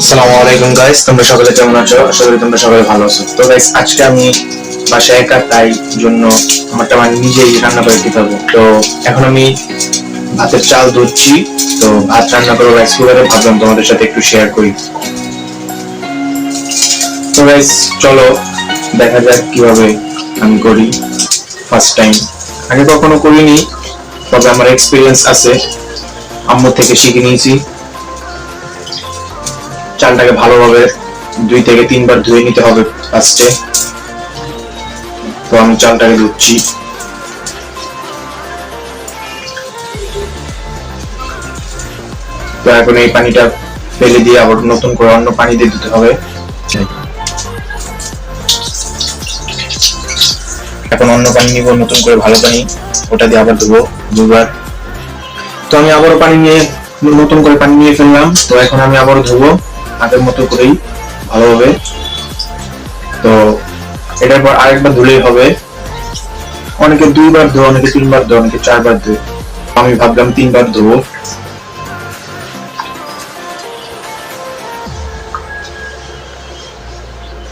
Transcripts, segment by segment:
আসসালামু আলাইকুম গাইস, তোমরা সকলে কেমন আছো? আশা করি তোমরা সকলে ভালো আছো। তো গাইস, আজকে আমি বাসায় একা, তাই জন্য আমারটা আমি নিজেই রান্না করে খেতে হবে। তো এখন আমি ভাতের চাল ধুচ্ছি। তো ভাত রান্না করবো রাইস কুকারে, ভাবলাম তোমাদের সাথে একটু শেয়ার করি। তো গাইস, চলো দেখা যাক কিভাবে আমি করি। ফার্স্ট টাইম, আগে কখনো করিনি, তবে আমার এক্সপিরিয়েন্স আছে, আম্মু থেকে শিখে নিয়েছি। চালটাকে ভালোভাবে 2 থেকে 3 বার ধুয়ে নিতে হবে ফার্স্টে। তো আমি চালটাকে ধুচ্ছি। তো এখন এই পানিটা ফেলে দিয়ে আবার নতুন করে অন্য পানি দিয়ে দিতে হবে। এখন অন্য পানি নিব, নতুন করে ভালো পানি, ওটা দিয়ে আবার ধুবো 2 বার। তো আমি আবারও পানি নিয়ে নতুন করে পানি নিয়ে ফেললাম। তো এখন আমি আবারও ধুবো আগের মতো করেই ভালোভাবে। তো এটার পর আরেকবার ধুলেই হবে। অনেকে 2 বার ধোয়, অনেকে 3 বার ধোয়, অনেকে 4 বার ধোয়। আমি ভাবলাম 3 বার ধোবো।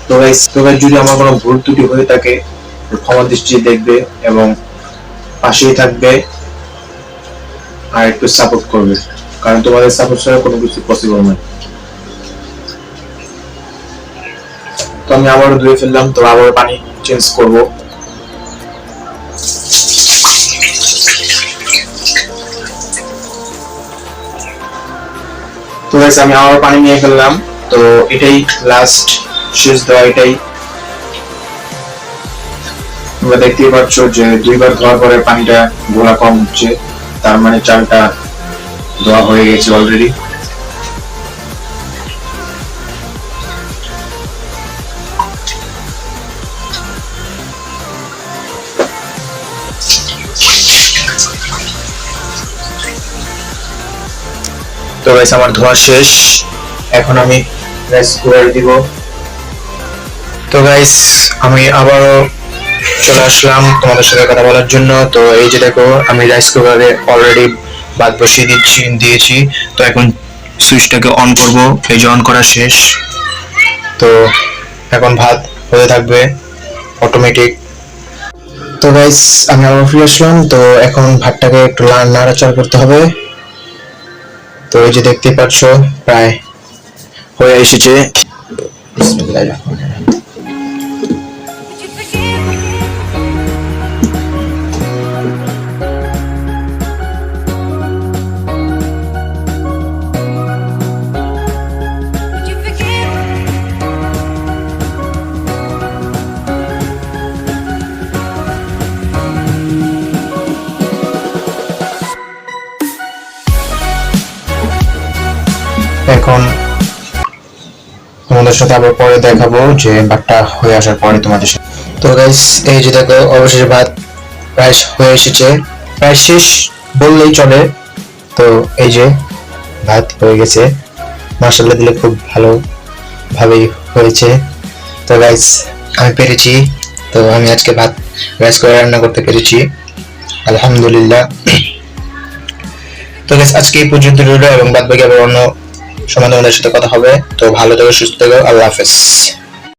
তো গাইস, যদি আমার কোনো ভুল ত্রুটি হয়ে থাকে ক্ষমা দৃষ্টি দেখবে এবং পাশেই থাকবে আর একটু সাপোর্ট করবে, কারণ তোমাদের সাপোর্ট ছাড়া কোনো কিছু পসিবল নয়। তো আমি আবারও ধুয়ে ফেললাম। তো আবারও পানি চেঞ্জ করব। তো গাইস, আমি আবারও পানি নিয়ে ফেললাম। তো এটাই লাস্ট, শেষ দেওয়া এটাই। তোমরা দেখতেই পাচ্ছ যে 2 বার ধোয়ার পরে পানিটা ঘোলা কম হচ্ছে, তার মানে চালটা ধোয়া হয়ে গেছে অলরেডি। তো গাইস, আমার ধোয়া শেষ। এখন আমি রাইস কুকারে দিব। তো গাইস, আমি আবারও চলে আসলাম তোমাদের সাথে কথা বলার জন্য। তো এই যে দেখো, আমি রাইস কুকারে অলরেডি ভাত বসিয়ে দিয়েছি। তো এখন সুইচটাকে অন করব। এই যে অন করা শেষ। তো এখন ভাত হতে থাকবে অটোমেটিক। তো গাইস, আমি আবার ফিরে আসলাম। তো এখন ভাতটাকে একটু নাড়াচাড়া করতে হবে। তো এই যে দেখতেই পাচ্ছ প্রায় হয়ে এসেছে। বিসমিল্লাহির রহমানির রহিম। এখন তোমাদের সাথে আবার পরে দেখাবো যে ভাতটা হয়ে আসার পরে তোমাদের সাথে। তো গাইস, এই যে দেখো অবশেষে ভাত প্রায় হয়ে এসেছে, প্রায় শেষ বললেই চলে। তো এই যে ভাত হয়ে গেছে, মাশাআল্লাহ দিলে খুব ভালো ভাবেই হয়েছে। তো গাইস, আমি পেরেছি। তো আমি আজকে ভাত রাইস করে রান্না করতে পেরেছি, আলহামদুলিল্লাহ। তো গাইস, আজকে এই পর্যন্ত রইলো এবং বাদ বাকি আবার অন্য সময় তোমাদের সাথে কথা হবে। তো ভালো থেকো, সুস্থ থেকো, আল্লাহ হাফেজ।